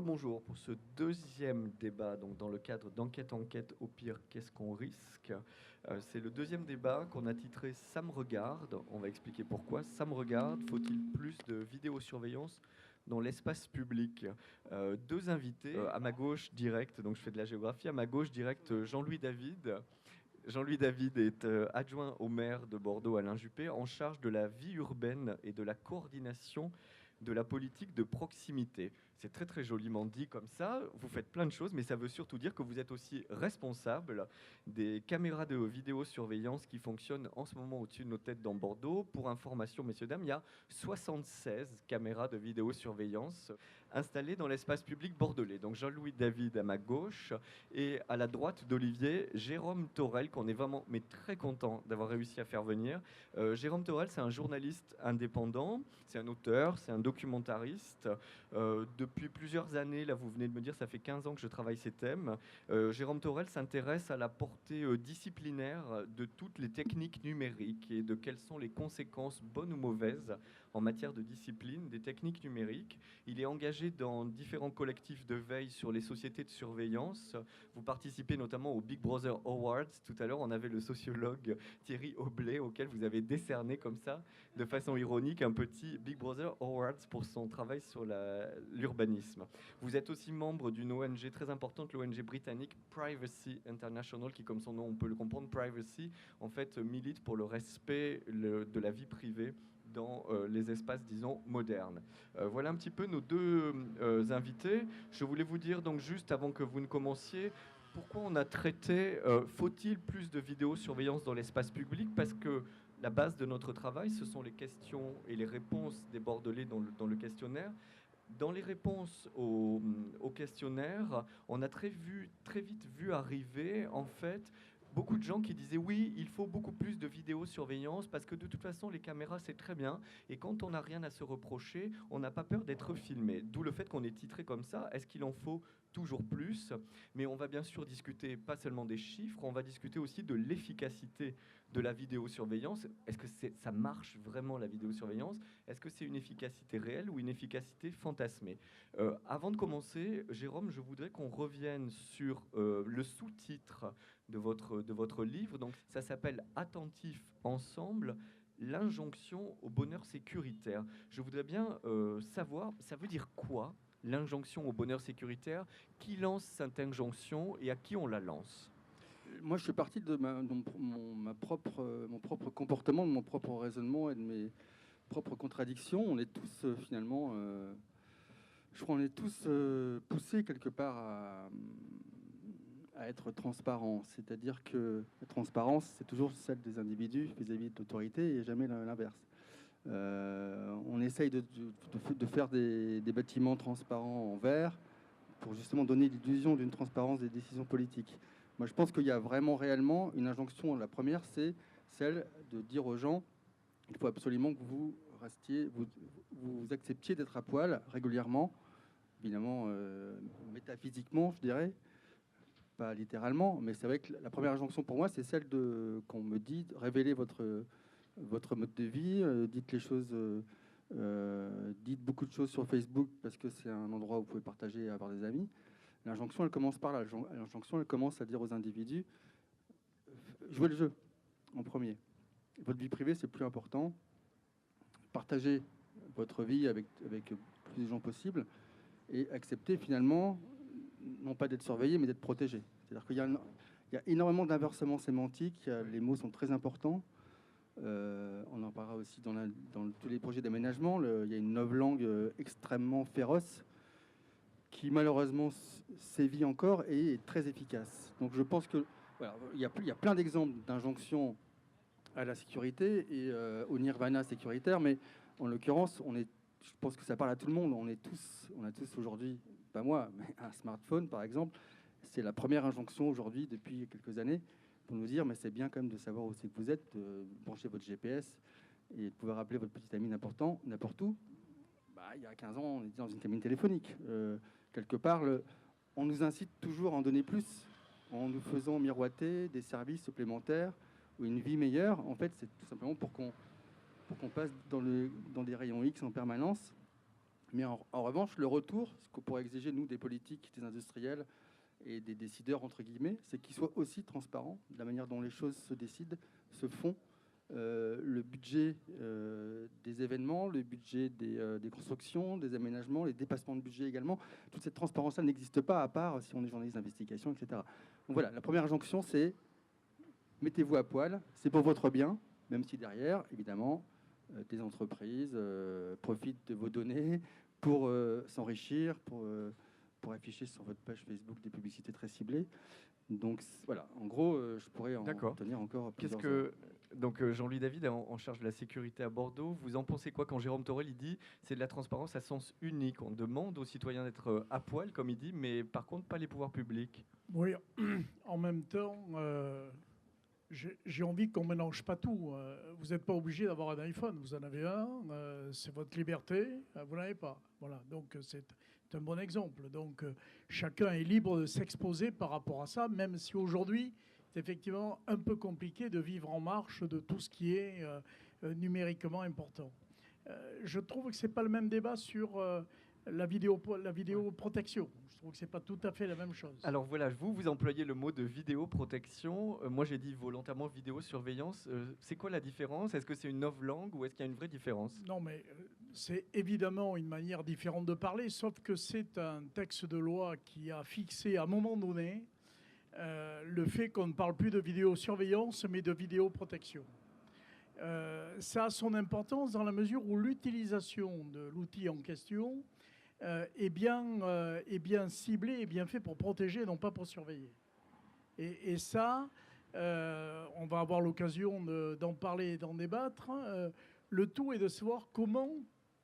Rebonjour pour ce deuxième débat donc dans le cadre d'Enquête, au pire, qu'est-ce qu'on risque. C'est le deuxième débat qu'on a titré Ça me regarde. On va expliquer pourquoi. Ça me regarde, faut-il plus de vidéosurveillance dans l'espace public? Deux invités, à ma gauche direct, donc je fais de la géographie, à ma gauche direct Jean-Louis David. Jean-Louis David est adjoint au maire de Bordeaux, Alain Juppé, en charge de la vie urbaine et de la coordination de la politique de proximité. C'est très très joliment dit comme ça, vous faites plein de choses, mais ça veut surtout dire que vous êtes aussi responsable des caméras de vidéosurveillance qui fonctionnent en ce moment au-dessus de nos têtes dans Bordeaux. Pour information, messieurs, dames, il y a 76 caméras de vidéosurveillance installées dans l'espace public bordelais. Donc Jean-Louis David à ma gauche et à la droite d'Olivier, Jérôme Torel, qu'on est vraiment mais très content d'avoir réussi à faire venir. Jérôme Torel, c'est un journaliste indépendant, c'est un auteur, c'est un documentariste. Depuis plusieurs années, là vous venez de me dire, ça fait 15 ans que je travaille ces thèmes. Jérôme Torel s'intéresse à la portée disciplinaire de toutes les techniques numériques et de quelles sont les conséquences bonnes ou mauvaises en matière de discipline des techniques numériques. Il est engagé dans différents collectifs de veille sur les sociétés de surveillance. Vous participez notamment au Big Brother Awards. Tout à l'heure, on avait le sociologue Thierry Oblet, auquel vous avez décerné comme ça, de façon ironique, un petit Big Brother Awards pour son travail sur l'urbanisme. Vous êtes aussi membre d'une ONG très importante, l'ONG britannique Privacy International, qui, comme son nom on peut le comprendre, Privacy, en fait, milite pour le respect de la vie privée dans les espaces, disons, modernes. Voilà un petit peu nos deux invités. Je voulais vous dire, donc, juste avant que vous ne commenciez, pourquoi on a traité faut-il plus de vidéosurveillance dans l'espace public? Parce que la base de notre travail, ce sont les questions et les réponses des Bordelais dans le questionnaire. Dans les réponses au questionnaire, on a très vite vu arriver, en fait, beaucoup de gens qui disaient oui, il faut beaucoup plus de vidéosurveillance parce que de toute façon, les caméras, c'est très bien. Et quand on n'a rien à se reprocher, on n'a pas peur d'être filmé. D'où le fait qu'on est titré comme ça. Est-ce qu'il en faut toujours plus? Mais on va bien sûr discuter pas seulement des chiffres, on va discuter aussi de l'efficacité de la vidéosurveillance. Est-ce que ça marche vraiment, la vidéosurveillance? Est-ce que c'est une efficacité réelle ou une efficacité fantasmée? Avant de commencer, Jérôme, je voudrais qu'on revienne sur le sous-titre de votre livre. Donc, ça s'appelle Attentifs ensemble, l'injonction au bonheur sécuritaire. Je voudrais bien savoir, ça veut dire quoi, l'injonction au bonheur sécuritaire? Qui lance cette injonction et à qui on la lance? Moi, je suis parti de mon propre comportement, de mon propre raisonnement et de mes propres contradictions. On est tous finalement, je crois, on est tous poussés quelque part à être transparents. C'est-à-dire que la transparence, c'est toujours celle des individus vis-à-vis de l'autorité et jamais l'inverse. On essaye de faire des bâtiments transparents en verre pour justement donner l'illusion d'une transparence des décisions politiques. Moi, je pense qu'il y a vraiment réellement une injonction. La première, c'est celle de dire aux gens, il faut absolument que vous restiez, vous acceptiez d'être à poil régulièrement, évidemment, métaphysiquement, je dirais, pas littéralement, mais c'est vrai que la première injonction pour moi, c'est celle qu'on me dit, révélez votre mode de vie, dites les choses, dites beaucoup de choses sur Facebook parce que c'est un endroit où vous pouvez partager et avoir des amis. L'injonction, elle commence par là. L'injonction, elle commence à dire aux individus, jouez le jeu en premier. Votre vie privée, c'est plus important. Partagez votre vie avec plus de gens possible et acceptez finalement, non pas d'être surveillé, mais d'être protégé. C'est-à-dire qu'il y a énormément d'inversements sémantiques, les mots sont très importants. On en parlera aussi dans tous les projets d'aménagement. Il y a une novlangue extrêmement féroce qui malheureusement sévit encore et est très efficace. Donc je pense que voilà, il y a plein d'exemples d'injonctions à la sécurité et au nirvana sécuritaire, mais en l'occurrence, je pense que ça parle à tout le monde. On a tous aujourd'hui, pas moi, mais un smartphone par exemple. C'est la première injonction aujourd'hui depuis quelques années pour nous dire, mais c'est bien quand même de savoir où c'est que vous êtes, de brancher votre GPS et de pouvoir appeler votre petit ami n'importe où. Bah, il y a 15 ans, on était dans une cabine téléphonique. Quelque part, on nous incite toujours à en donner plus, en nous faisant miroiter des services supplémentaires ou une vie meilleure. En fait, c'est tout simplement pour qu'on passe dans des rayons X en permanence Mais en revanche, le retour, ce qu'on pourrait exiger, nous, des politiques, des industriels et des décideurs, entre guillemets, c'est qu'ils soient aussi transparents de la manière dont les choses se décident, se font. Le budget des événements, le budget des constructions, des aménagements, les dépassements de budget également. Toute cette transparence-là n'existe pas, à part si on est journaliste d'investigation, etc. Donc voilà, la première injonction, c'est mettez-vous à poil, c'est pour votre bien, même si derrière, évidemment, des entreprises profitent de vos données pour s'enrichir, pour afficher sur votre page Facebook des publicités très ciblées. Donc voilà, en gros, je pourrais en tenir encore plusieurs heures. Donc Jean-Louis David, en charge de la sécurité à Bordeaux, vous en pensez quoi quand Jérôme Torel il dit c'est de la transparence à sens unique? On demande aux citoyens d'être à poil, comme il dit, mais par contre pas les pouvoirs publics. Oui, en même temps, j'ai envie qu'on ne mélange pas tout. Vous n'êtes pas obligé d'avoir un iPhone. Vous en avez un, c'est votre liberté, vous n'en avez pas. Voilà, donc c'est un bon exemple. Donc chacun est libre de s'exposer par rapport à ça, même si aujourd'hui, c'est effectivement un peu compliqué de vivre en marche de tout ce qui est numériquement important. Je trouve que ce n'est pas le même débat sur la vidéoprotection. Je trouve que ce n'est pas tout à fait la même chose. Alors voilà, vous employez le mot de vidéoprotection. Moi, j'ai dit volontairement vidéosurveillance. C'est quoi la différence? Est-ce que c'est une novlangue ou est-ce qu'il y a une vraie différence? Non, mais c'est évidemment une manière différente de parler, sauf que c'est un texte de loi qui a fixé à un moment donné le fait qu'on ne parle plus de vidéosurveillance, mais de vidéoprotection. Ça a son importance dans la mesure où l'utilisation de l'outil en question est bien ciblé et bien fait pour protéger, non pas pour surveiller. Et ça, on va avoir l'occasion d'en parler et d'en débattre. Le tout est de savoir comment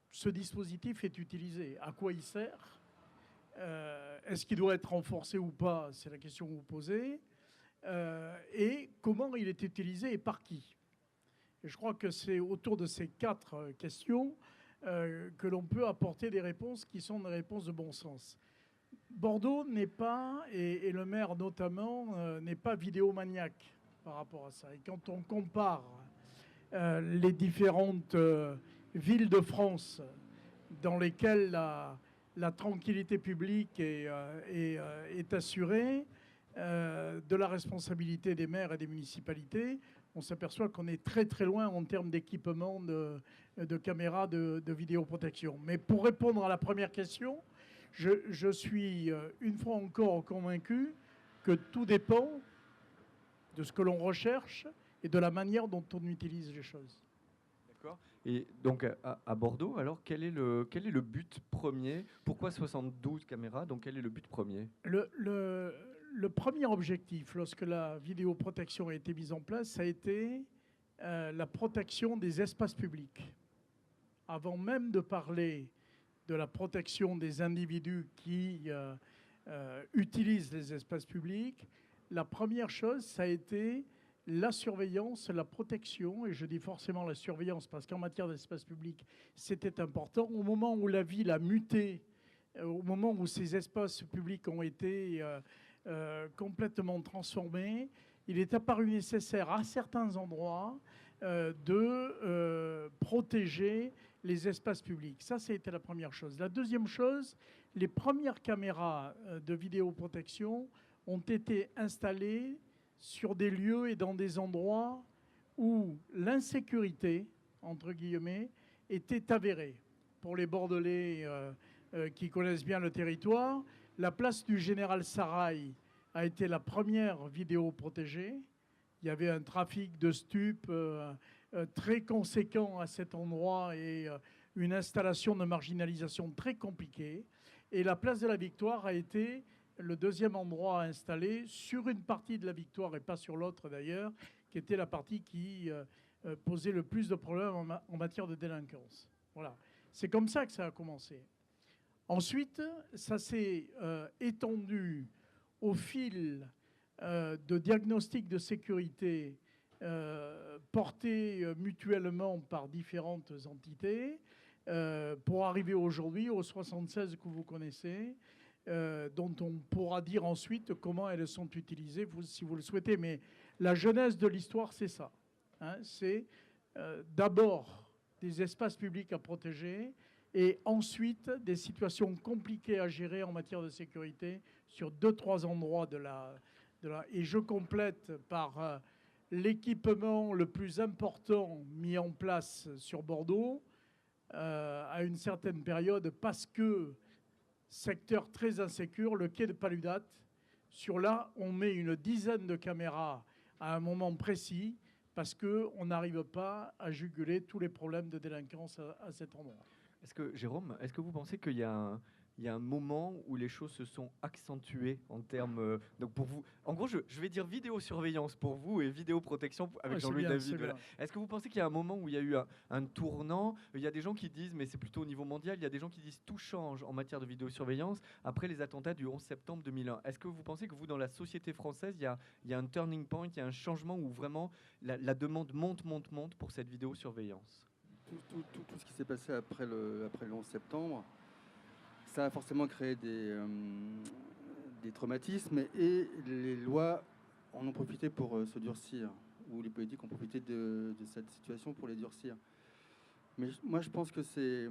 ce dispositif est utilisé, à quoi il sert. Est-ce qu'il doit être renforcé ou pas? C'est la question que vous posez. Et comment il est utilisé et par qui? Et je crois que c'est autour de ces 4 questions que l'on peut apporter des réponses qui sont des réponses de bon sens. Bordeaux n'est pas, et le maire notamment, n'est pas vidéomaniaque par rapport à ça. Et quand on compare les différentes villes de France dans lesquelles la tranquillité publique est assurée, de la responsabilité des maires et des municipalités, on s'aperçoit qu'on est très très loin en termes d'équipement de caméras de vidéoprotection. Mais pour répondre à la première question, je suis une fois encore convaincu que tout dépend de ce que l'on recherche et de la manière dont on utilise les choses. D'accord. Et donc à Bordeaux, alors quel est le but premier? Pourquoi 72 caméras? Donc quel est le but premier? Le premier objectif, lorsque la vidéoprotection a été mise en place, ça a été la protection des espaces publics. Avant même de parler de la protection des individus qui utilisent les espaces publics, la première chose, ça a été la surveillance, la protection, et je dis forcément la surveillance parce qu'en matière d'espace public, c'était important. Au moment où la ville a muté, au moment où ces espaces publics ont été complètement transformés, il est apparu nécessaire à certains endroits de protéger les espaces publics. Ça, c'était la première chose. La deuxième chose, les premières caméras de vidéoprotection ont été installées sur des lieux et dans des endroits où l'insécurité, entre guillemets, était avérée. Pour les Bordelais qui connaissent bien le territoire, la place du Général Saraï a été la première vidéo protégée. Il y avait un trafic de stupes très conséquent à cet endroit et une installation de marginalisation très compliquée. Et la place de la Victoire a été le deuxième endroit installé sur une partie de la Victoire et pas sur l'autre d'ailleurs, qui était la partie qui posait le plus de problèmes en matière de délinquance. Voilà. C'est comme ça que ça a commencé. Ensuite, ça s'est étendu au fil de diagnostics de sécurité portés mutuellement par différentes entités pour arriver aujourd'hui aux 76 que vous connaissez, dont on pourra dire ensuite comment elles sont utilisées, si vous le souhaitez. Mais la genèse de l'histoire, c'est ça. Hein, c'est d'abord des espaces publics à protéger et ensuite des situations compliquées à gérer en matière de sécurité sur 2-3 endroits et je complète par l'équipement le plus important mis en place sur Bordeaux à une certaine période parce que secteur très insécure, le quai de Paludat. Sur là, on met une dizaine de caméras à un moment précis parce qu'on n'arrive pas à juguler tous les problèmes de délinquance à cet endroit. Jérôme, est-ce que vous pensez qu'il y a un moment où les choses se sont accentuées en termes... donc pour vous, en gros, je vais dire vidéosurveillance pour vous et vidéoprotection avec Jean-Louis David. Voilà. Est-ce que vous pensez qu'il y a un moment où il y a eu un tournant? Il y a des gens qui disent, mais c'est plutôt au niveau mondial, il y a des gens qui disent tout change en matière de vidéosurveillance après les attentats du 11 septembre 2001. Est-ce que vous pensez que vous, dans la société française, il y a un turning point, il y a un changement où vraiment la demande monte pour cette vidéosurveillance? Tout ce qui s'est passé après le 11 septembre, ça a forcément créé des traumatismes et les lois en ont profité pour se durcir, ou les politiques ont profité de cette situation pour les durcir. Mais moi, je pense que c'est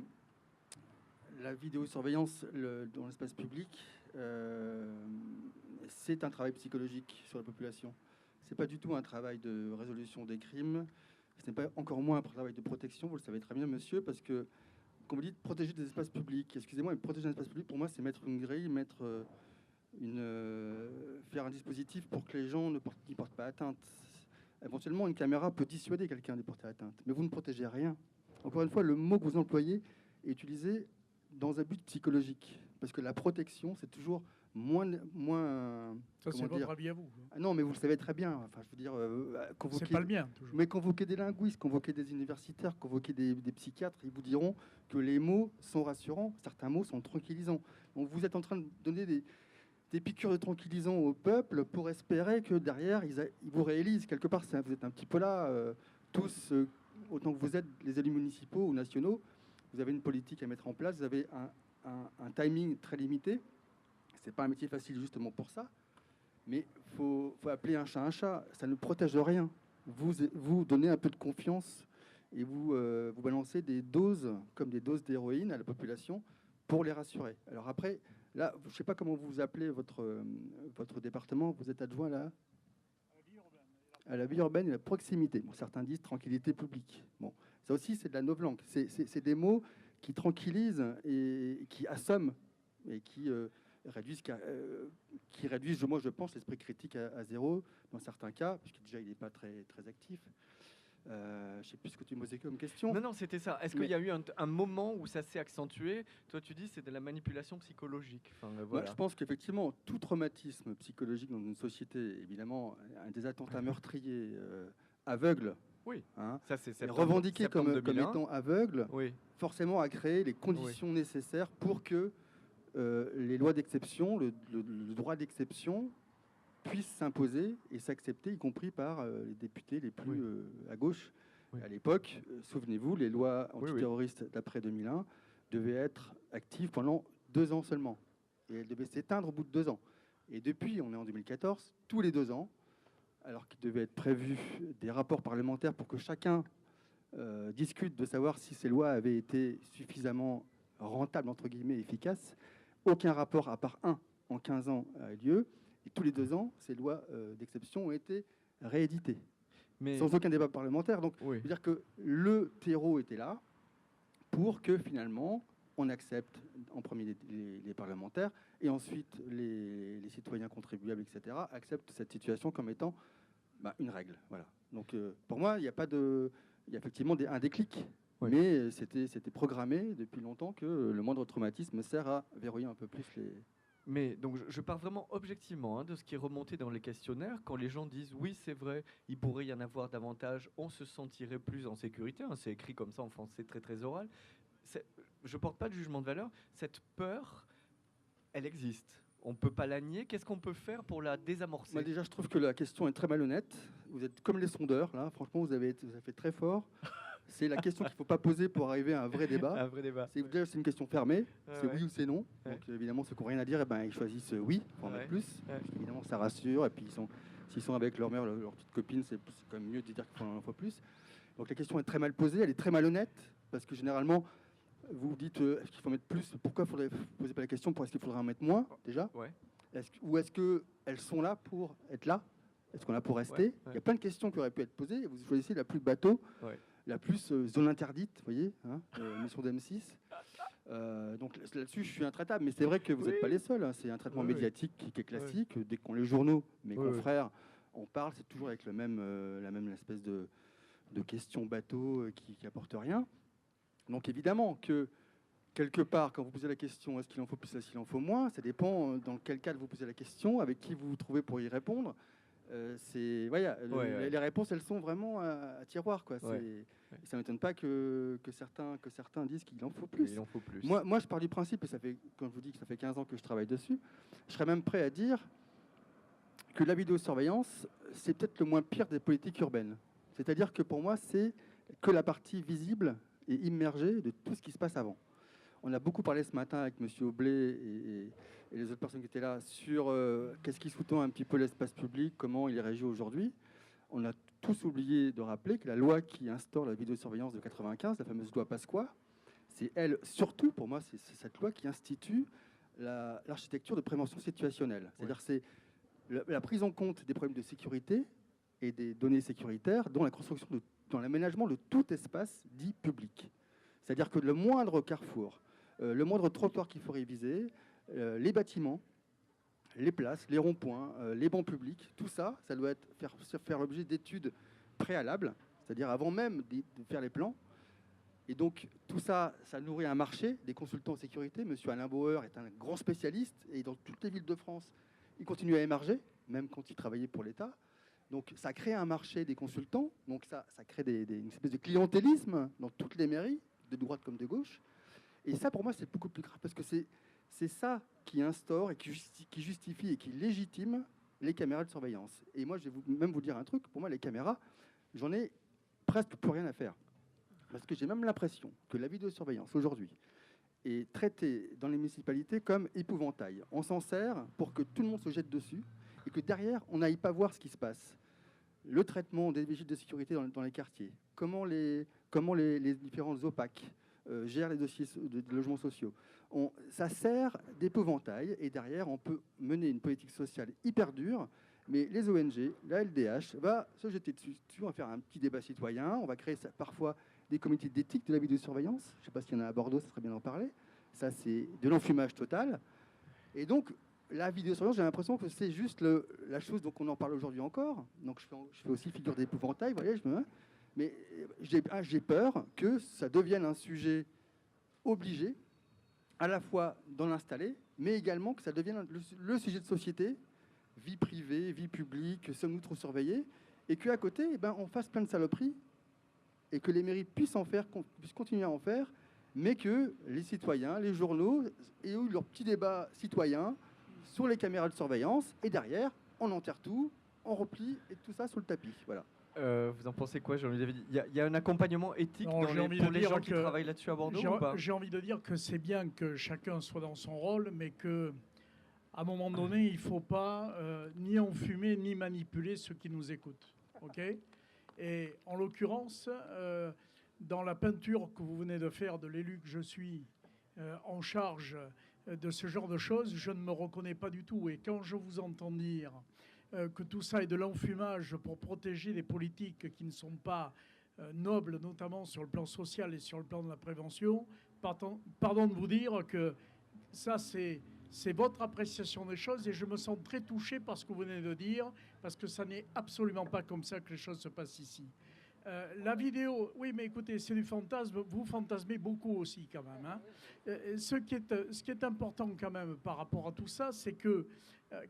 la vidéosurveillance dans l'espace public, c'est un travail psychologique sur la population. C'est pas du tout un travail de résolution des crimes. Ce n'est pas encore moins un travail de protection, vous le savez très bien, monsieur, parce que quand vous dites protéger des espaces publics, excusez-moi, mais protéger un espace public, pour moi, c'est mettre une grille, faire un dispositif pour que les gens n'y portent pas atteinte. Éventuellement, une caméra peut dissuader quelqu'un d'y porter atteinte, mais vous ne protégez rien. Encore une fois, le mot que vous employez est utilisé dans un but psychologique, parce que la protection, c'est toujours moins ça, c'est votre avis à vous. Ah non, mais vous le savez très bien. Enfin, je veux dire, convoquer... C'est pas le mien, toujours. Mais convoquer des linguistes, convoquer des universitaires, convoquer des psychiatres, ils vous diront que les mots sont rassurants, certains mots sont tranquillisants. Donc vous êtes en train de donner des piqûres de tranquillisants au peuple pour espérer que derrière, ils vous réélisent. Quelque part, vous êtes un petit peu là, tous, autant que vous êtes les élus municipaux ou nationaux, vous avez une politique à mettre en place, vous avez un timing très limité. C'est pas un métier facile justement pour ça, mais faut appeler un chat, ça ne protège rien. Vous donnez un peu de confiance et vous balancez des doses, comme des doses d'héroïne à la population pour les rassurer. Alors après, là, je ne sais pas comment vous appelez votre département, vous êtes adjoint là à la vie urbaine et la proximité. Bon, certains disent tranquillité publique. Bon, ça aussi, c'est de la novlangue. C'est des mots qui tranquillisent et qui assomment et qui réduisent, moi je pense, l'esprit critique à zéro dans certains cas, puisque déjà il n'est pas très, très actif. Je ne sais plus ce que tu me posais comme question. Non, c'était ça. Est-ce qu'il y a eu un moment où ça s'est accentué? Toi, tu dis c'est de la manipulation psychologique. Enfin, voilà. Moi, je pense qu'effectivement, tout traumatisme psychologique dans une société, évidemment, des attentats meurtriers aveugles, oui. Hein, ça c'est revendiqué comme étant aveugle, oui. Forcément a créé les conditions nécessaires pour que les lois d'exception, le droit d'exception puisse s'imposer et s'accepter, y compris par les députés les plus à gauche. Oui. À l'époque, souvenez-vous, les lois antiterroristes d'après 2001 devaient être actives pendant 2 ans seulement. Et elles devaient s'éteindre au bout de 2 ans. Et depuis, on est en 2014, tous les 2 ans, alors qu'il devait être prévu des rapports parlementaires pour que chacun discute de savoir si ces lois avaient été suffisamment rentables, entre guillemets, efficaces, aucun rapport, à part un en 15 ans, a eu lieu. Et tous les 2 ans, ces lois d'exception ont été rééditées, sans aucun débat parlementaire. Donc, je veux dire que le terreau était là pour que finalement, on accepte en premier les parlementaires et ensuite les citoyens contribuables, etc., acceptent cette situation comme étant une règle. Voilà. Donc, pour moi, il y a effectivement un déclic. Oui. Mais c'était programmé depuis longtemps que le moindre traumatisme sert à verrouiller un peu plus les... Mais donc je parle vraiment objectivement de ce qui est remonté dans les questionnaires. Quand les gens disent oui, c'est vrai, il pourrait y en avoir davantage, on se sentirait plus en sécurité. C'est écrit comme ça en français très très oral. Je ne porte pas de jugement de valeur. Cette peur, elle existe. On ne peut pas la nier. Qu'est-ce qu'on peut faire pour la désamorcer? Moi, déjà, je trouve que la question est très malhonnête. Vous êtes comme les sondeurs, là. Franchement, vous avez fait très fort. C'est la question qu'il ne faut pas poser pour arriver à un vrai débat. Un vrai débat. C'est une question fermée. C'est oui ou c'est non. Donc évidemment, ceux qui n'ont rien à dire, ils choisissent oui, pour en mettre plus. Évidemment, ça rassure. Et puis, s'ils sont avec leur mère, leur petite copine, c'est quand même mieux de dire qu'il faut en faut plus. Donc la question est très mal posée, elle est très malhonnête, parce que généralement, Vous dites est-ce qu'il faut mettre plus? Pourquoi posez pas la question pour est-ce qu'il faudrait en mettre moins déjà? Ouais. Ou est-ce qu'elles sont là pour être là? Est-ce qu'on est là pour rester? Ouais. Il y a plein de questions qui auraient pu être posées. Et vous choisissez la plus bateau, la plus zone interdite, vous voyez, hein, mission d'M6. Donc là-dessus, je suis intraitable. Mais c'est vrai que vous n'êtes pas les seuls. Hein. C'est un traitement médiatique qui est classique. Dès qu'on les journaux, mes confrères, on parle, c'est toujours avec la même espèce de questions bateau qui n'apportent rien. Donc évidemment que quelque part, quand vous posez la question, est-ce qu'il en faut plus, est-ce qu'il en faut moins, ça dépend dans quel cadre vous posez la question, avec qui vous vous trouvez pour y répondre. Les réponses, elles sont vraiment à tiroir, quoi. Ça ne m'étonne pas que certains disent qu'il en faut plus. Il en faut plus. Moi, je pars du principe, et ça fait, quand je vous dis que ça fait 15 ans que je travaille dessus, je serais même prêt à dire que la vidéosurveillance, c'est peut-être le moins pire des politiques urbaines. C'est-à-dire que pour moi, c'est que la partie visible et immergée de tout ce qui se passe avant. On a beaucoup parlé ce matin avec M. Aublé et les autres personnes qui étaient là sur qu'est-ce qui sous-tend un petit peu l'espace public, comment il est régi aujourd'hui. On a tous oublié de rappeler que la loi qui instaure la vidéosurveillance de 95, la fameuse loi Pasqua, c'est elle, surtout pour moi, c'est cette loi qui institue l'architecture de prévention situationnelle. C'est-à-dire c'est la prise en compte des problèmes de sécurité et des données sécuritaires dans la construction, dans l'aménagement de tout espace dit public. C'est-à-dire que le moindre carrefour, le moindre trottoir qu'il faut réviser, les bâtiments, les places, les ronds-points, les bancs publics, tout ça, ça doit faire l'objet d'études préalables, c'est-à-dire avant même de faire les plans. Et donc, tout ça, ça nourrit un marché des consultants en sécurité. Monsieur Alain Bauer est un grand spécialiste, et dans toutes les villes de France, il continue à émerger, même quand il travaillait pour l'État. Donc, ça crée un marché des consultants, donc ça crée une espèce de clientélisme dans toutes les mairies, de droite comme de gauche. Et ça, pour moi, c'est beaucoup plus grave, parce que c'est ça qui instaure et qui justifie et qui légitime les caméras de surveillance. Et moi, je vais même vous dire un truc. Pour moi, les caméras, j'en ai presque plus rien à faire. Parce que j'ai même l'impression que la vidéosurveillance, aujourd'hui, est traitée dans les municipalités comme épouvantail. On s'en sert pour que tout le monde se jette dessus et que derrière, on n'aille pas voir ce qui se passe. Le traitement des vigiles de sécurité dans les quartiers, comment les différentes OPAC gèrent les dossiers de logements sociaux. Ça sert d'épouvantail et derrière, on peut mener une politique sociale hyper dure, mais les ONG, la LDH, va se jeter dessus. On va faire un petit débat citoyen, on va créer parfois des comités d'éthique de la vidéosurveillance. Je ne sais pas s'il y en a à Bordeaux, ça serait bien d'en parler. Ça, c'est de l'enfumage total. Et donc, la vidéosurveillance, j'ai l'impression que c'est juste la chose dont on en parle aujourd'hui encore. Donc, je fais aussi figure d'épouvantail, vous voyez, mais j'ai peur que ça devienne un sujet obligé, à la fois d'en installer, mais également que ça devienne le sujet de société, vie privée, vie publique, sommes-nous trop surveillés, et qu'à côté, on fasse plein de saloperies, et que les mairies puissent continuer à en faire, mais que les citoyens, les journaux, aient eu leur petit débat citoyen sur les caméras de surveillance, et derrière, on enterre tout, on replie, et tout ça sous le tapis. Voilà. Vous en pensez quoi, Jean-Louis David? Il y a un accompagnement éthique pour les gens qui travaillent là-dessus à Bordeaux ou pas? J'ai envie de dire que c'est bien que chacun soit dans son rôle, mais qu'à un moment donné, il ne faut pas ni enfumer ni manipuler ceux qui nous écoutent. Okay, et en l'occurrence, dans la peinture que vous venez de faire de l'élu que je suis en charge de ce genre de choses, je ne me reconnais pas du tout. Et quand je vous entends dire que tout ça est de l'enfumage pour protéger des politiques qui ne sont pas nobles, notamment sur le plan social et sur le plan de la prévention, pardon de vous dire que ça, c'est votre appréciation des choses et je me sens très touché par ce que vous venez de dire, parce que ça n'est absolument pas comme ça que les choses se passent ici. La vidéo, oui, mais écoutez, c'est du fantasme. Vous fantasmez beaucoup aussi, quand même. Hein. Ce qui est important, quand même, par rapport à tout ça, c'est que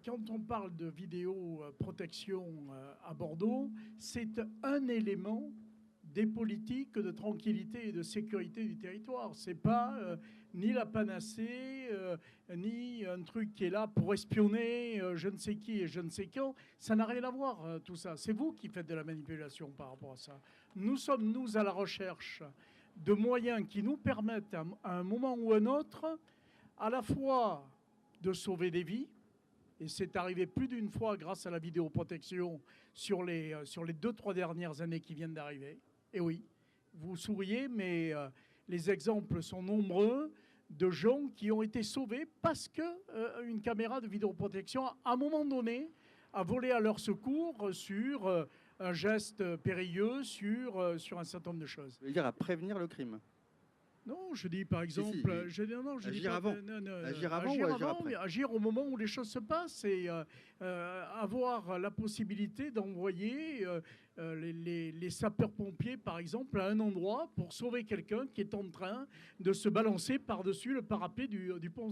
quand on parle de vidéoprotection à Bordeaux, c'est un élément des politiques de tranquillité et de sécurité du territoire. C'est pas ni la panacée, ni un truc qui est là pour espionner je ne sais qui et je ne sais quand. Ça n'a rien à voir, tout ça. C'est vous qui faites de la manipulation par rapport à ça. Nous sommes, nous, à la recherche de moyens qui nous permettent, à un moment ou à un autre, à la fois de sauver des vies, et c'est arrivé plus d'une fois grâce à la vidéoprotection sur les 2-3 dernières années qui viennent d'arriver. Et oui, vous souriez, mais les exemples sont nombreux de gens qui ont été sauvés parce qu'une caméra de vidéoprotection, à un moment donné, a volé à leur secours sur un geste périlleux, sur un certain nombre de choses. Vous voulez dire à prévenir le crime? Non, je dis par exemple, je dis, non, je dis agir pas, avant. Agir avant ou agir après? mais agir au moment où les choses se passent et avoir la possibilité d'envoyer les sapeurs-pompiers, par exemple, à un endroit pour sauver quelqu'un qui est en train de se balancer par-dessus le parapet du pont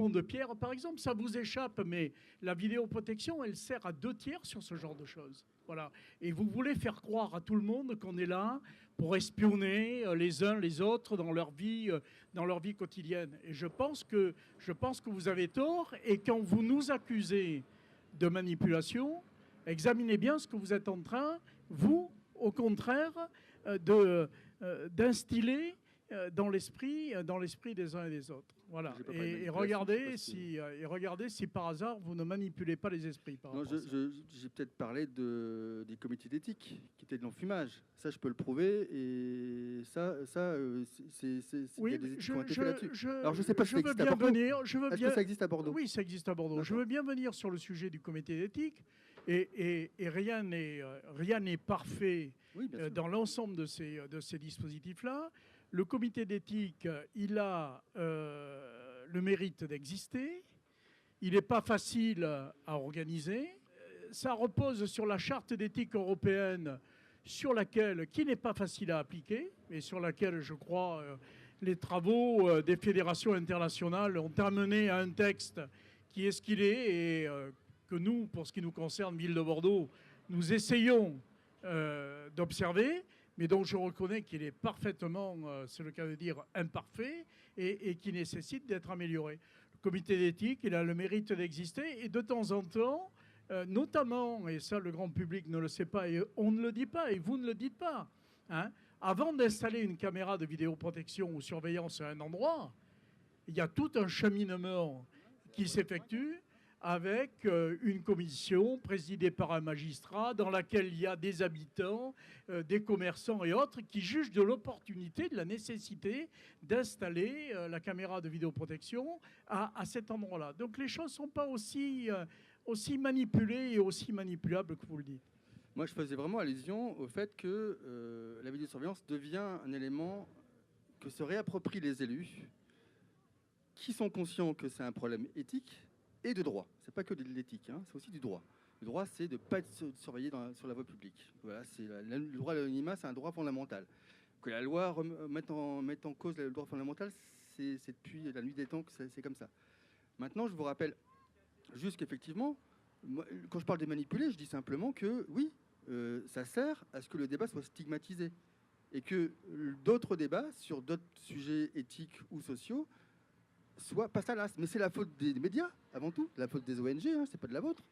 de pierre, par exemple. Ça vous échappe, mais la vidéoprotection, elle sert à 2/3 sur ce genre de choses. Voilà. Et vous voulez faire croire à tout le monde qu'on est là pour espionner les uns les autres dans leur vie quotidienne. Et je pense que vous avez tort. Et quand vous nous accusez de manipulation, examinez bien ce que vous êtes en train, vous, au contraire, d'instiller dans l'esprit des uns et des autres. Voilà. Et regardez si par hasard vous ne manipulez pas les esprits. J'ai peut-être parlé des comités d'éthique qui étaient de l'enfumage. Ça, je peux le prouver. Et ça, oui, il y a des études qui ont été faites là-dessus. Alors, je ne sais pas si ça existe à Bordeaux. Est-ce que ça existe à Bordeaux? Oui, ça existe à Bordeaux. Je veux bien venir sur le sujet du comité d'éthique. Et rien n'est parfait dans l'ensemble de ces dispositifs-là. Le comité d'éthique, il a le mérite d'exister. Il n'est pas facile à organiser. Ça repose sur la charte d'éthique européenne, qui n'est pas facile à appliquer, et sur laquelle, je crois, les travaux des fédérations internationales ont amené à un texte qui est ce qu'il est, et que nous, pour ce qui nous concerne, Ville de Bordeaux, nous essayons d'observer, mais dont je reconnais qu'il est parfaitement, c'est le cas de dire, imparfait et qui nécessite d'être amélioré. Le comité d'éthique, il a le mérite d'exister et de temps en temps, notamment, et ça le grand public ne le sait pas et on ne le dit pas et vous ne le dites pas, hein, avant d'installer une caméra de vidéoprotection ou surveillance à un endroit, il y a tout un cheminement qui s'effectue avec une commission présidée par un magistrat dans laquelle il y a des habitants, des commerçants et autres qui jugent de l'opportunité, de la nécessité d'installer la caméra de vidéoprotection à cet endroit-là. Donc les choses ne sont pas aussi manipulées et aussi manipulables que vous le dites. Moi, je faisais vraiment allusion au fait que la vidéosurveillance devient un élément que se réapproprient les élus qui sont conscients que c'est un problème éthique et de droit. C'est pas que de l'éthique, hein, c'est aussi du droit. Le droit, c'est de ne pas être surveillé sur la voie publique. Voilà, le droit à l'anonymat, c'est un droit fondamental. Que la loi mette en cause le droit fondamental, c'est depuis la nuit des temps que c'est comme ça. Maintenant, je vous rappelle juste qu'effectivement, moi, quand je parle de manipuler, je dis simplement que oui, ça sert à ce que le débat soit stigmatisé. Et que d'autres débats sur d'autres sujets éthiques ou sociaux passe à l'as. Mais c'est la faute des médias, avant tout, la faute des ONG, hein, c'est pas de la vôtre.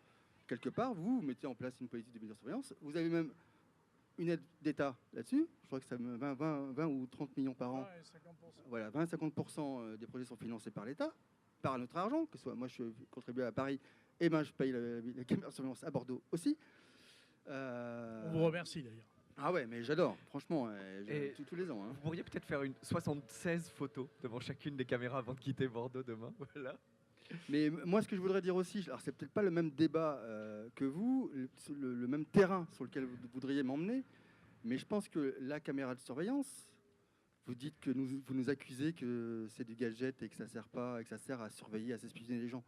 Quelque part, vous mettez en place une politique de vidéosurveillance, vous avez même une aide d'État là-dessus, je crois que ça 20 ou 30 millions par an. Ouais, 50%. Voilà, 20-50% des projets sont financés par l'État, par notre argent, que ce soit moi je contribue à Paris, et ben je paye la caméra de surveillance à Bordeaux aussi. On vous remercie d'ailleurs. Ah ouais, mais j'adore, franchement, tous les ans. Hein. Vous pourriez peut-être faire 76 photos devant chacune des caméras avant de quitter Bordeaux demain. Voilà. Mais moi, ce que je voudrais dire aussi, alors c'est peut-être pas le même débat que vous, le même terrain sur lequel vous voudriez m'emmener, mais je pense que la caméra de surveillance, vous dites que vous nous accusez que c'est du gadget et que ça sert pas, et que ça sert à surveiller, à s'espionner les gens.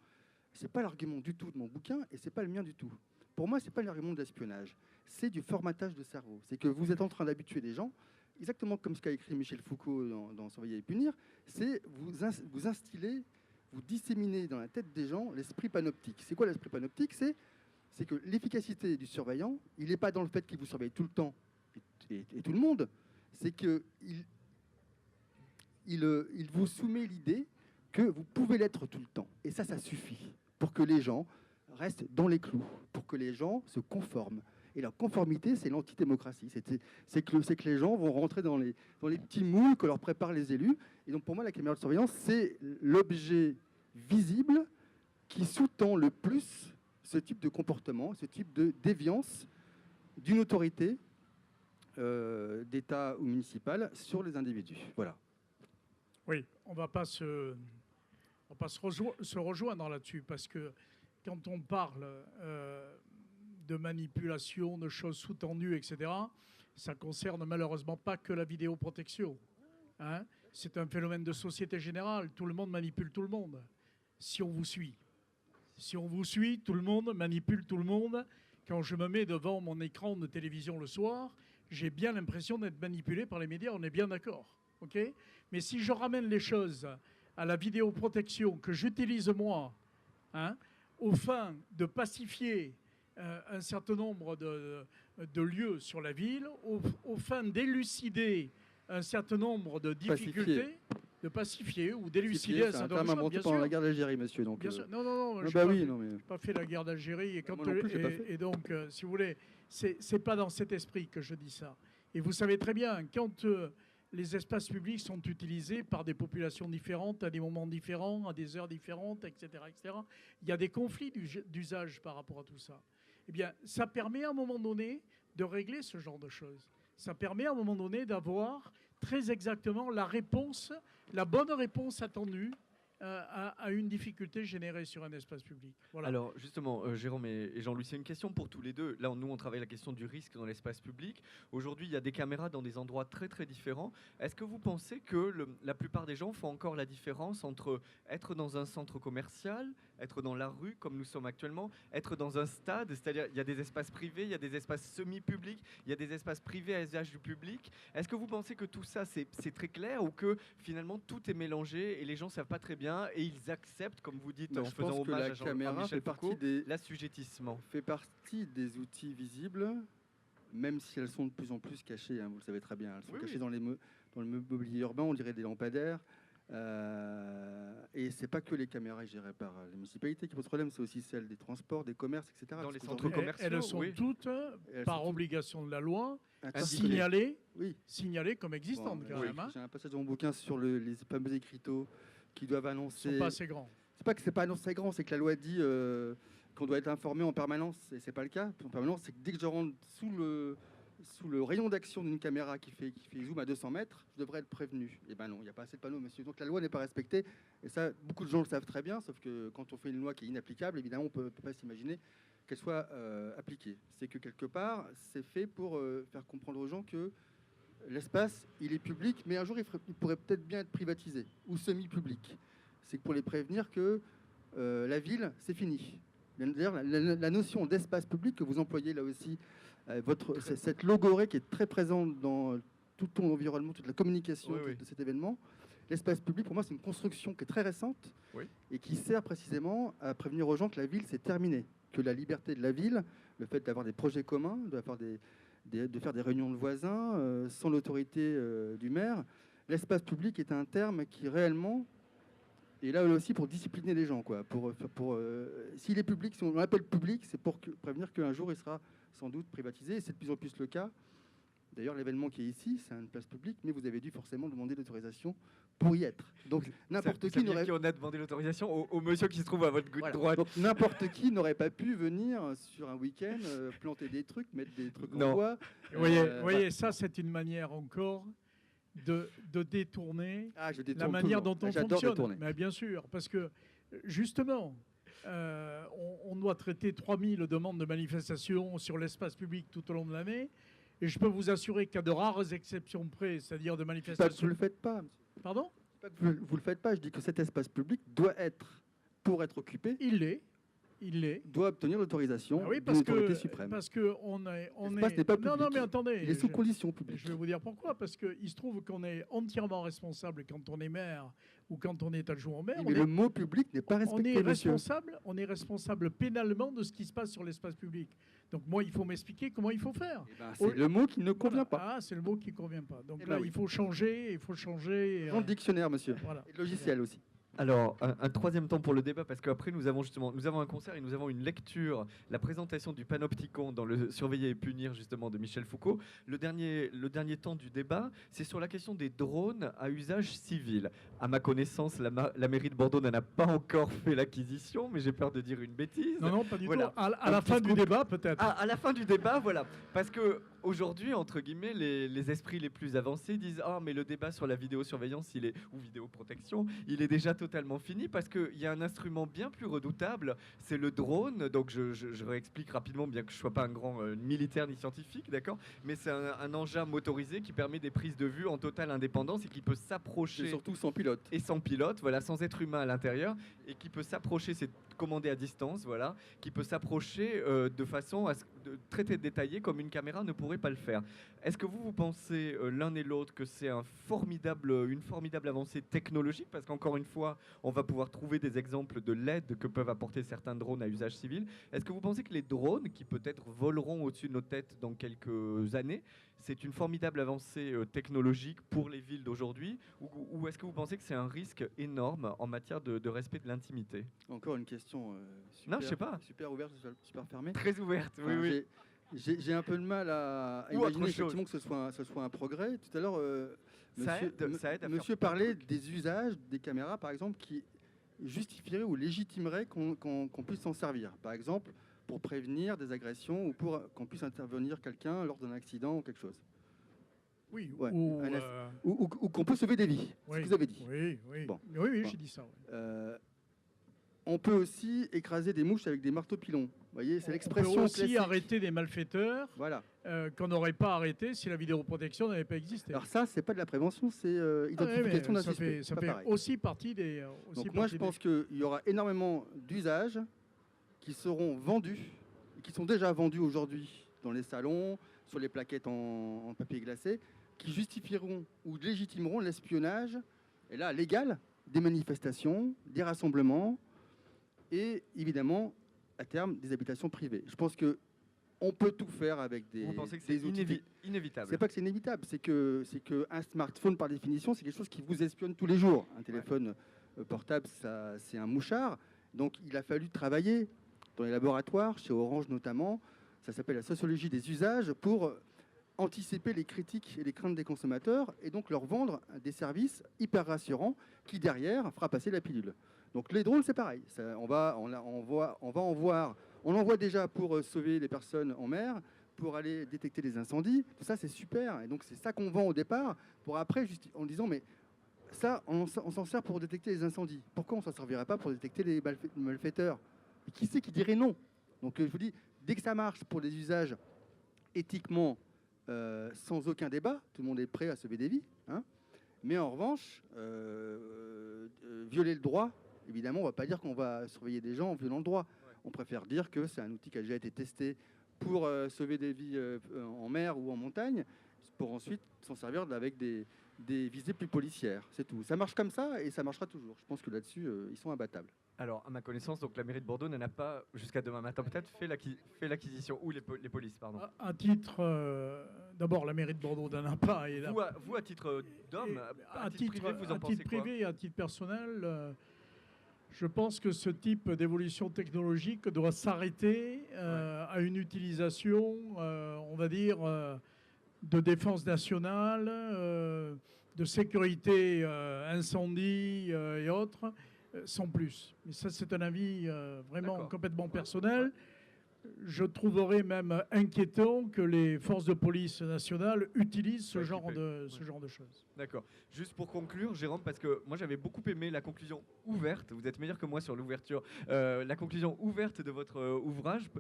C'est pas l'argument du tout de mon bouquin et c'est pas le mien du tout. Pour moi, c'est pas l'argument de l'espionnage, c'est du formatage de cerveau. C'est que vous êtes en train d'habituer les gens, exactement comme ce qu'a écrit Michel Foucault dans Surveiller et punir, c'est vous instiller, vous disséminez dans la tête des gens l'esprit panoptique. C'est quoi l'esprit panoptique? C'est que l'efficacité du surveillant, il n'est pas dans le fait qu'il vous surveille tout le temps et tout le monde, c'est qu'il il vous soumet l'idée que vous pouvez l'être tout le temps. Et ça suffit pour que les gens restent dans les clous, pour que les gens se conforment. Et la conformité, c'est l'antidémocratie. C'est que les gens vont rentrer dans les petits moules que leur préparent les élus. Et donc pour moi, la caméra de surveillance, c'est l'objet visible qui sous-tend le plus ce type de comportement, ce type de déviance d'une autorité d'État ou municipal sur les individus. Voilà. Oui, on ne va pas se rejoindre là-dessus, parce que quand on parle de manipulation, de choses sous-tendues, etc., ça ne concerne malheureusement pas que la vidéoprotection. Hein. C'est un phénomène de société générale. Tout le monde manipule tout le monde, si on vous suit. Si on vous suit, tout le monde manipule tout le monde. Quand je me mets devant mon écran de télévision le soir, j'ai bien l'impression d'être manipulé par les médias, on est bien d'accord. Okay, mais si je ramène les choses à la vidéoprotection que j'utilise moi, hein, aux fins de pacifier un certain nombre de lieux sur la ville, aux fins d'élucider un certain nombre de difficultés, de pacifier ou d'élucider un certain nombre de choses. Pendant la guerre d'Algérie, monsieur. Donc, bien sûr. Non, je n'ai pas fait la guerre d'Algérie. Et donc, si vous voulez, c'est pas dans cet esprit que je dis ça. Et vous savez très bien, quand les espaces publics sont utilisés par des populations différentes, à des moments différents, à des heures différentes, etc., il y a des conflits d'usage par rapport à tout ça. Eh bien, ça permet à un moment donné de régler ce genre de choses. Ça permet à un moment donné d'avoir très exactement la réponse, la bonne réponse attendue à une difficulté générée sur un espace public. Voilà. Alors justement, Jérôme et Jean-Louis, c'est une question pour tous les deux. Là, nous, on travaille la question du risque dans l'espace public. Aujourd'hui, il y a des caméras dans des endroits très, très différents. Est-ce que vous pensez que la plupart des gens font encore la différence entre être dans un centre commercial, être dans la rue, comme nous sommes actuellement, être dans un stade, c'est-à-dire il y a des espaces privés, il y a des espaces semi-publics, il y a des espaces privés à usage du public. Est-ce que vous pensez que tout ça, c'est très clair, ou que finalement, tout est mélangé et les gens ne savent pas très bien et ils acceptent, comme vous dites, en faisant hommage à Jean-Michel Foucault, l'assujettissement. Fait partie des outils visibles, même si elles sont de plus en plus cachées, hein, vous le savez très bien. Elles sont cachées dans le mobilier urbain, on dirait des lampadaires. Et c'est pas que les caméras gérées par les municipalités qui posent problème, c'est aussi celles des transports, des commerces, etc. Dans les centres commerciaux, elles sont toutes, par obligation de la loi, signalées comme existantes. Quand même, hein. J'ai un passage dans mon bouquin sur les fameux écriteaux qui doivent annoncer. Ils sont pas assez grands. C'est pas que c'est pas annoncé grand, c'est que la loi dit qu'on doit être informé en permanence, et c'est pas le cas. En permanence, c'est que dès que je rentre sous le rayon d'action d'une caméra qui fait zoom à 200 mètres, je devrais être prévenu. Et ben non, il n'y a pas assez de panneaux, monsieur. Donc la loi n'est pas respectée. Et ça, beaucoup de gens le savent très bien, sauf que quand on fait une loi qui est inapplicable, évidemment, on ne peut pas s'imaginer qu'elle soit appliquée. C'est que quelque part, c'est fait pour faire comprendre aux gens que l'espace, il est public, mais un jour, il pourrait peut-être bien être privatisé ou semi-public. C'est pour les prévenir que la ville, c'est fini. D'ailleurs, la notion d'espace public que vous employez là aussi, cette logorée qui est très présente dans tout ton environnement, toute la communication de cet événement, l'espace public, pour moi, c'est une construction qui est très récente et qui sert précisément à prévenir aux gens que la ville, c'est terminé, que la liberté de la ville, le fait d'avoir des projets communs, de faire des réunions de voisins sans l'autorité du maire, l'espace public est un terme qui réellement est là aussi pour discipliner les gens, quoi. S'il est public, si on l'appelle public, c'est pour prévenir qu'un jour il sera sans doute privatisé, et c'est de plus en plus le cas. D'ailleurs, l'événement qui est ici, c'est une place publique, mais vous avez dû forcément demander l'autorisation pour y être. Donc n'importe qui n'aurait. On a demandé l'autorisation au monsieur qui se trouve à votre droite. Donc n'importe qui n'aurait pas pu venir sur un week-end planter des trucs, mettre des trucs en bois. Vous voyez, ça c'est une manière encore de détourner la manière dont on fonctionne. Mais bien sûr, parce que justement, on doit traiter 3000 demandes de manifestation sur l'espace public tout au long de l'année. Et je peux vous assurer qu'à de rares exceptions près, c'est-à-dire de manifestations... Vous ne le faites pas. Pardon ? Vous ne le faites pas. Je dis que cet espace public doit être, pour être occupé... Il l'est. Doit obtenir l'autorisation de l'autorité suprême. Parce qu'on l'espace n'est pas public. Non, mais attendez. Il est sous conditions publiques. Je vais vous dire pourquoi. Parce qu'il se trouve qu'on est entièrement responsable quand on est maire ou quand on est adjoint au maire. Mais le mot public n'est pas respecté, on est responsable pénalement de ce qui se passe sur l'espace public. Donc moi, il faut m'expliquer comment il faut faire. C'est le mot qui ne convient pas. Ah, c'est le mot qui ne convient pas. Donc là, il faut changer. Dans le dictionnaire, monsieur. Voilà. Et le logiciel aussi. Alors, un troisième temps pour le débat, parce qu'après, nous avons un concert et nous avons une lecture, la présentation du panopticon dans le Surveiller et punir, justement, de Michel Foucault. Le dernier temps du débat, c'est sur la question des drones à usage civil. À ma connaissance, la mairie de Bordeaux n'en a pas encore fait l'acquisition, mais j'ai peur de dire une bêtise. Non, pas du Voilà. tout. À la fin du débat, peut-être. À la fin du débat, voilà. Parce que aujourd'hui, entre guillemets, les esprits les plus avancés disent ah mais le débat sur la vidéosurveillance, ou vidéoprotection, il est déjà totalement fini parce qu'il y a un instrument bien plus redoutable, c'est le drone. Donc je réexplique rapidement, bien que je sois pas un grand militaire ni scientifique, d'accord. Mais c'est un engin motorisé qui permet des prises de vue en totale indépendance et qui peut s'approcher. Et surtout sans pilote. Et sans pilote, voilà, sans être humain à l'intérieur, et qui peut s'approcher, c'est commandé à distance, voilà, qui peut s'approcher de façon à très détaillée comme une caméra ne pourrait pas le faire. Est-ce que vous pensez l'un et l'autre que c'est une formidable avancée technologique, parce qu'encore une fois, on va pouvoir trouver des exemples de l'aide que peuvent apporter certains drones à usage civil. Est-ce que vous pensez que les drones, qui peut-être voleront au-dessus de nos têtes dans quelques années, c'est une formidable avancée technologique pour les villes d'aujourd'hui, ou est-ce que vous pensez que c'est un risque énorme en matière de respect de l'intimité? Encore une question super, Non, je sais pas. super ouverte, super fermée. Très ouverte, Enfin, oui. J'ai un peu de mal à Ou autre imaginer chose. effectivement que ce soit un progrès. Tout à l'heure, Ça aide à monsieur faire parlait des usages des caméras, par exemple, qui justifieraient ou légitimeraient qu'on puisse s'en servir. Par exemple, pour prévenir des agressions ou pour qu'on puisse intervenir quelqu'un lors d'un accident ou quelque chose. Oui, Ouais, ou, Ou qu'on peut sauver des vies, oui, ce que vous avez dit. Oui, Bon. oui, Bon. j'ai dit ça. Oui. On peut aussi écraser des mouches avec des marteaux pilons. Vous voyez, c'est On l'expression peut aussi classique. arrêter des malfaiteurs Voilà. qu'on n'aurait pas arrêté si la vidéoprotection n'avait pas existé. Alors ça, c'est pas de la prévention, c'est identification d'un suspect. Ça Pas fait pareil. aussi partie des... Donc moi, je pense qu'il y aura énormément d'usages qui seront vendus, et qui sont déjà vendus aujourd'hui dans les salons, sur les plaquettes en papier glacé, qui justifieront ou légitimeront l'espionnage, et là, légal, des manifestations, des rassemblements, et évidemment, à terme, des habitations privées. Je pense que on peut tout faire avec des Vous pensez que c'est des outils. inévitable? C'est pas que c'est inévitable, c'est que un smartphone, par définition, c'est quelque chose qui vous espionne tous les jours. Un téléphone portable, ça, c'est un mouchard. Donc, il a fallu travailler dans les laboratoires, chez Orange notamment. Ça s'appelle la sociologie des usages, pour anticiper les critiques et les craintes des consommateurs et donc leur vendre des services hyper rassurants qui, derrière, fera passer la pilule. Donc, les drones, c'est pareil. Ça, on en voit déjà pour sauver les personnes en mer, pour aller détecter les incendies. Tout ça, c'est super. Et donc, c'est ça qu'on vend au départ, pour après, juste en disant, mais ça, on s'en sert pour détecter les incendies. Pourquoi on ne s'en servirait pas pour détecter les malfaiteurs? Et qui c'est qui dirait non? Donc, je vous dis, dès que ça marche pour des usages éthiquement sans aucun débat, tout le monde est prêt à sauver des vies. Hein. Mais en revanche, violer le droit, évidemment, on ne va pas dire qu'on va surveiller des gens en violant le droit. On préfère dire que c'est un outil qui a déjà été testé pour sauver des vies en mer ou en montagne, pour ensuite s'en servir avec des visées plus policières. C'est tout. Ça marche comme ça et ça marchera toujours. Je pense que là-dessus, ils sont imbattables. Alors, à ma connaissance, donc, la mairie de Bordeaux n'en a pas, jusqu'à demain matin peut-être, fait l'acquisition, ou les polices, pardon. À titre... D'abord, la mairie de Bordeaux n'en a pas. Et Vous, à titre d'homme, à titre privé, vous en à pensez titre quoi? privé et à titre personnel, je pense que ce type d'évolution technologique doit s'arrêter à une utilisation, on va dire, de défense nationale, de sécurité incendie et autres, sans plus. Mais ça, c'est un avis vraiment complètement personnel. Je trouverais même inquiétant que les forces de police nationales utilisent ce genre de choses. D'accord. Juste pour conclure, Jérôme, parce que moi j'avais beaucoup aimé la conclusion ouverte, vous êtes meilleur que moi sur l'ouverture, la conclusion ouverte de votre ouvrage.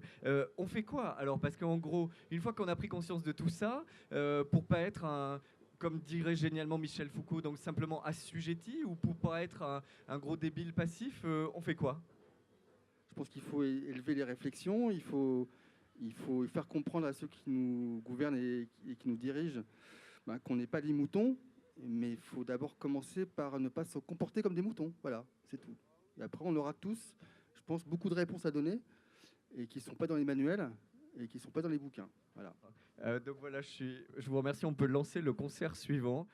On fait quoi alors? Parce qu'en gros, une fois qu'on a pris conscience de tout ça, pour pas être comme dirait génialement Michel Foucault, donc simplement assujetti, ou pour pas être un gros débile passif, on fait quoi? Je pense qu'il faut élever les réflexions, il faut faire comprendre à ceux qui nous gouvernent et qui nous dirigent qu'on n'est pas des moutons, mais il faut d'abord commencer par ne pas se comporter comme des moutons. Voilà, c'est tout. Et après, on aura tous, je pense, beaucoup de réponses à donner et qui ne sont pas dans les manuels et qui ne sont pas dans les bouquins. Voilà. Donc voilà, je vous remercie. On peut lancer le concert suivant.